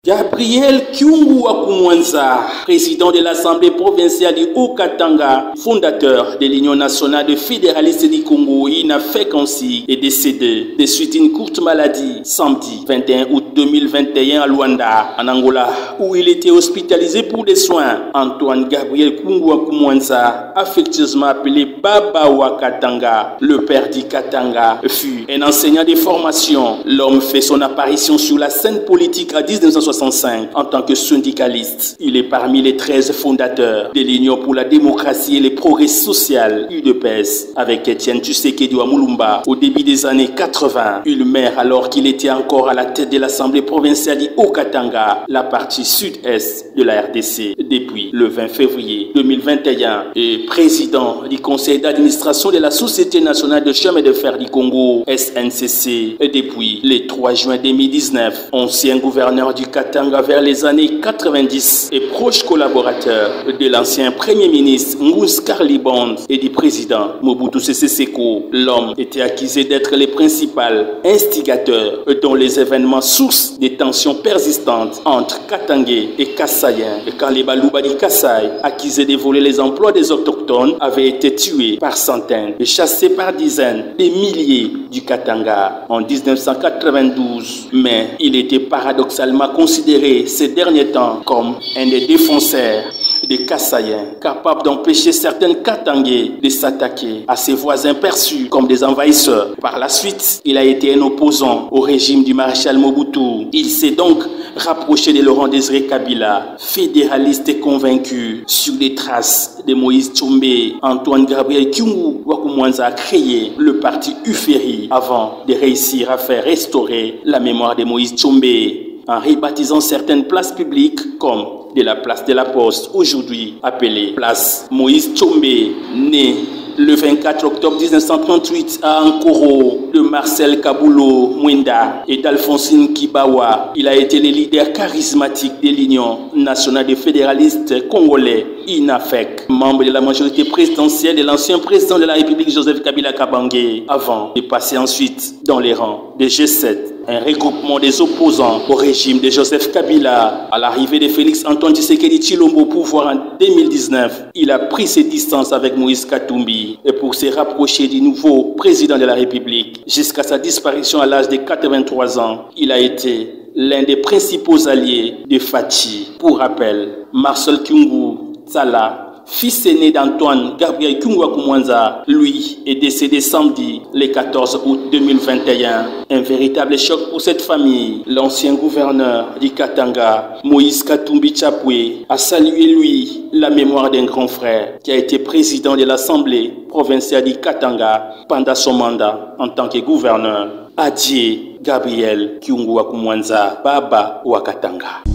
Gabriel Kyungu Akumwanza, président de l'Assemblée provinciale du Haut-Katanga, fondateur de l'Union nationale de fédéralistes du Congo, INAFEC-ANSI, est décédé de suite d'une courte maladie samedi 21 août 2021 à Luanda, en Angola, où il était hospitalisé pour des soins. Antoine Gabriel Kyungu Akumwanza, affectueusement appelé Baba Wakatanga, le père du Katanga, fut un enseignant de formation. L'homme fait son apparition sur la scène politique à 1965 en tant que syndicaliste. Il est parmi les 13 fondateurs de l'Union pour la démocratie et le progrès social, UDPS, avec Etienne Tshisekedi Mulumba au début des années 80. Il meurt alors qu'il était encore à la tête de l'Assemblée provinciale du Haut-Katanga, la partie sud-est de la RDC, depuis le 20 février 2021, et président du conseil d'administration de la Société nationale de chemin de fer du Congo, SNCC, et depuis le 3 juin 2019, ancien gouverneur du Katanga vers les années 90 et proche collaborateur de l'ancien premier ministre Ngous Karliband et du président Mobutu Sese Seko. L'homme était accusé d'être le principal instigateur dans les événements sources des tensions persistantes entre Katangais et Kassaïens. Et quand les Balouba du Kassai, accusés de voler les emplois des autochtones, avaient été tués par centaines et chassés par dizaines des milliers du Katanga en 1992. Mais il était paradoxalement considéré ces derniers temps comme un des défenseurs des Kassaïens, capable d'empêcher certains Katangais de s'attaquer à ses voisins perçus comme des envahisseurs. Par la suite, il a été un opposant au régime du maréchal Mobutu. Il s'est donc rapproché de Laurent Désiré Kabila, fédéraliste et convaincu. Sur les traces de Moïse Tshombe, Antoine Gabriel Kyungu Akumwanza a créé le parti UFERI avant de réussir à faire restaurer la mémoire de Moïse Tshombe, en rebaptisant certaines places publiques comme de la place de la Poste, aujourd'hui appelée place Moïse Tshombe, né le 24 octobre 1938 à Ankoro, de Marcel Kabulo Mwenda et d'Alphonsine Kibawa. Il a été le leader charismatique de l'Union nationale des fédéralistes congolais, INAFEC, membre de la majorité présidentielle de l'ancien président de la République Joseph Kabila Kabange, avant de passer ensuite dans les rangs des G7, un regroupement des opposants au régime de Joseph Kabila. À l'arrivée de Félix Antoine Tshisekedi Tshilombo au pouvoir en 2019, il a pris ses distances avec Moïse Katumbi et pour se rapprocher du nouveau président de la République. Jusqu'à sa disparition à l'âge de 83 ans, il a été l'un des principaux alliés de Fachi. Pour rappel, Marcel Kyungu Tsala, fils aîné d'Antoine Gabriel Kyungu Akumwanza, lui, est décédé samedi, le 14 août 2021. Un véritable choc pour cette famille. L'ancien gouverneur du Katanga, Moïse Katumbi Tchapwe, a salué, lui, la mémoire d'un grand frère qui a été président de l'Assemblée provinciale du Katanga pendant son mandat en tant que gouverneur. Adieu, Gabriel Kyungu Akumwanza, Baba Wakatanga.